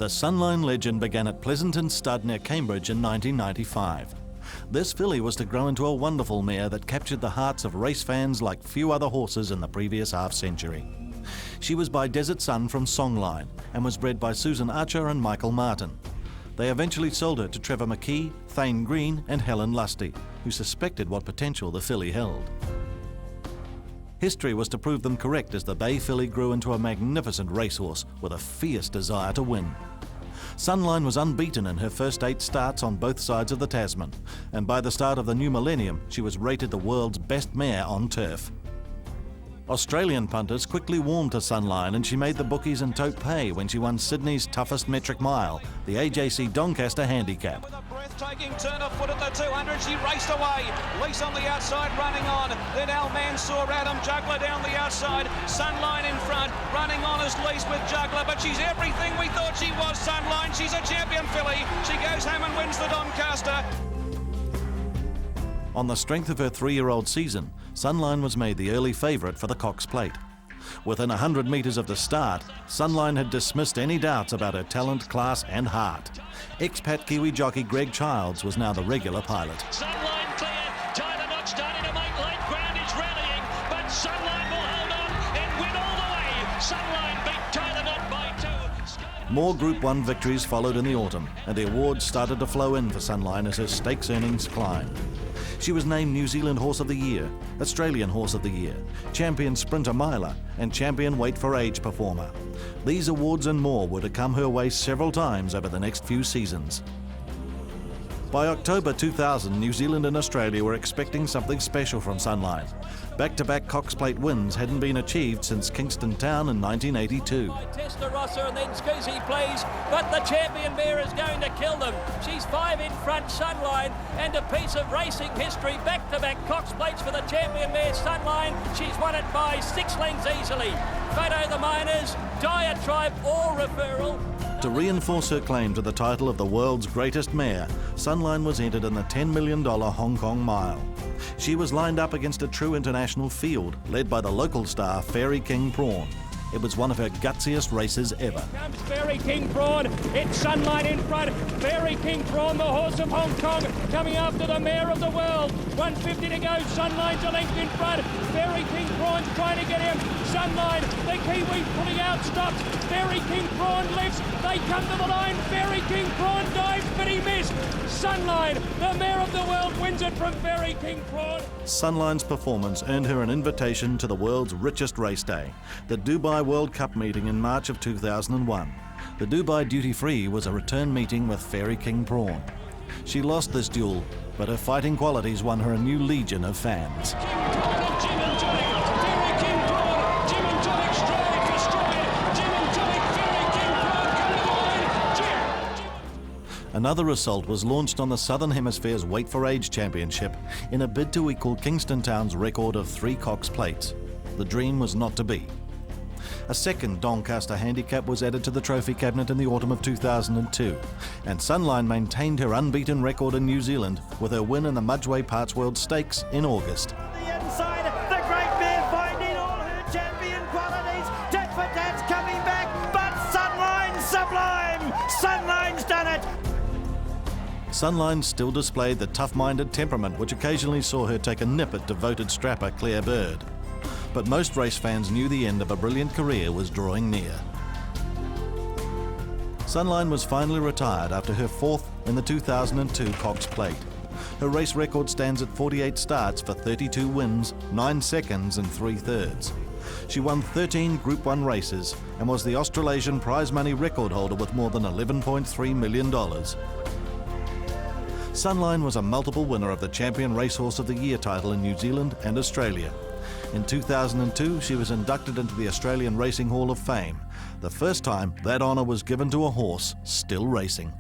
The Sunline legend began at Pleasanton Stud near Cambridge in 1995. This filly was to grow into a wonderful mare that captured the hearts of race fans like few other horses in the previous half-century. She was by Desert Sun from Sunline and was bred by Susan Archer and Michael Martin. They eventually sold her to Trevor McKee, Thane Green and Helen Lusty, who suspected what potential the filly held. History was to prove them correct as the Bay filly grew into a magnificent racehorse with a fierce desire to win. Sunline was unbeaten in her first 8 starts on both sides of the Tasman, and by the start of the new millennium, she was rated the world's best mare on turf. Australian punters quickly warmed to Sunline, and she made the bookies and tote pay when she won Sydney's toughest metric mile, the AJC Doncaster Handicap. With a breathtaking turn of foot at the 200, she raced away. Lease on the outside, running on. Then Al Mansour, Adam Juggler down the outside. Sunline in front, running on as Lease with Juggler, but she's everything we thought she was, Sunline. She's a champion filly. She goes home and wins the Doncaster. On the strength of her 3-year-old season, Sunline was made the early favourite for the Cox Plate. Within 100 metres of the start, Sunline had dismissed any doubts about her talent, class and heart. Expat Kiwi jockey Greg Childs was now the regular pilot. Sunline clear, Tyler not starting to make late ground, is rallying, but Sunline will hold on and win all the way. Sunline beat Tyler Knott by 2. More Group 1 victories followed in the autumn, and the awards started to flow in for Sunline as her stakes earnings climbed. She was named New Zealand Horse of the Year, Australian Horse of the Year, Champion Sprinter Miler and Champion Weight for Age Performer. These awards and more were to come her way several times over the next few seasons. By October 2000, New Zealand and Australia were expecting something special from Sunline. Back-to-back Cox Plate wins hadn't been achieved since Kingston Town in 1982. Testarossa and then Scusi plays, but the champion mare is going to kill them. She's 5 in front, Sunline, and a piece of racing history. Back-to-back Cox Plates for the champion mare, Sunline. She's won it by 6 lengths easily. Photo the Miners, Diatribe or referral. To reinforce her claim to the title of the world's greatest mare, Sunline was entered in the $10 million Hong Kong Mile. She was lined up against a true international field, led by the local star Fairy King Prawn. It was one of her gutsiest races ever. Here comes Fairy King Prawn. It's Sunline in front. Fairy King Prawn, the horse of Hong Kong, coming after the mare of the world. 150 to go. Sunline's a length in front. Fairy King Prawn's trying to get him. Sunline, the Kiwi pulling out, stops. Fairy King Prawn lifts. They come to the line. Fairy King Prawn dives, but he missed. Sunline, the mare of the world, wins it from Fairy King Prawn. Sunline's performance earned her an invitation to the world's richest race day, the Dubai World Cup meeting in March of 2001. The Dubai Duty Free was a return meeting with Fairy King Prawn. She lost this duel, but her fighting qualities won her a new legion of fans. Another assault was launched on the Southern Hemisphere's Weight for Age Championship in a bid to equal Kingston Town's record of 3 Cox Plates. The dream was not to be. A second Doncaster Handicap was added to the trophy cabinet in the autumn of 2002, and Sunline maintained her unbeaten record in New Zealand with her win in the Mudgeway Parts World Stakes in August. The inside, the great mare finding all her champion qualities. Tat for tat's coming back, but Sunline sublime. Sunline's done it. Sunline still displayed the tough-minded temperament which occasionally saw her take a nip at devoted strapper Claire Bird. But most race fans knew the end of a brilliant career was drawing near. Sunline was finally retired after her 4th in the 2002 Cox Plate. Her race record stands at 48 starts for 32 wins, 9 seconds and 3/3. She won 13 Group 1 races and was the Australasian prize money record holder with more than $11.3 million. Sunline was a multiple winner of the Champion Racehorse of the Year title in New Zealand and Australia. In 2002, she was inducted into the Australian Racing Hall of Fame, the first time that honour was given to a horse still racing.